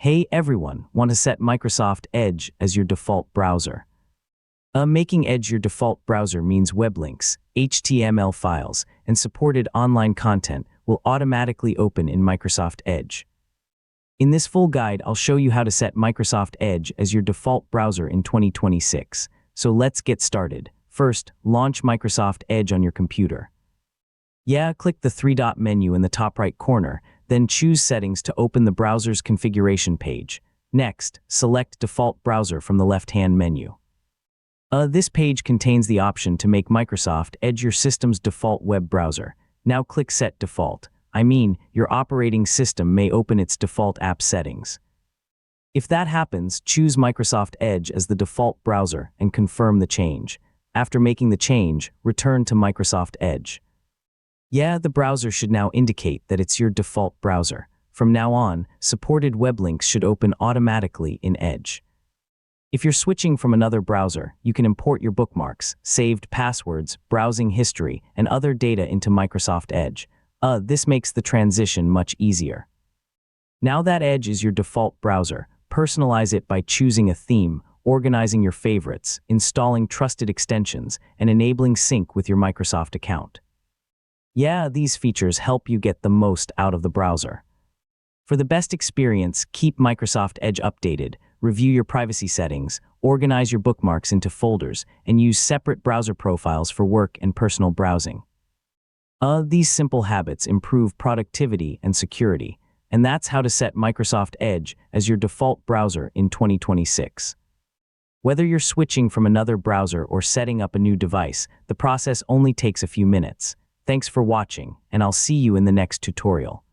Hey everyone, want to set Microsoft Edge as your default browser? Making Edge your default browser means web links, HTML files, and supported online content will automatically open in Microsoft Edge. In this full guide, I'll show you how to set Microsoft Edge as your default browser in 2026. So let's get started. First, launch Microsoft Edge on your computer. Click the three-dot menu in the top right corner, then choose Settings to open the browser's configuration page. Next, select Default Browser from the left-hand menu. This page contains the option to make Microsoft Edge your system's default web browser. Now click Set Default. Your operating system may open its default app settings. If that happens, choose Microsoft Edge as the default browser and confirm the change. After making the change, return to Microsoft Edge. The browser should now indicate that it's your default browser. From now on, supported web links should open automatically in Edge. If you're switching from another browser, you can import your bookmarks, saved passwords, browsing history, and other data into Microsoft Edge. This makes the transition much easier. Now that Edge is your default browser, personalize it by choosing a theme, organizing your favorites, installing trusted extensions, and enabling sync with your Microsoft account. These features help you get the most out of the browser. For the best experience, keep Microsoft Edge updated, review your privacy settings, organize your bookmarks into folders, and use separate browser profiles for work and personal browsing. These simple habits improve productivity and security, and that's how to set Microsoft Edge as your default browser in 2026. Whether you're switching from another browser or setting up a new device, the process only takes a few minutes. Thanks for watching, and I'll see you in the next tutorial.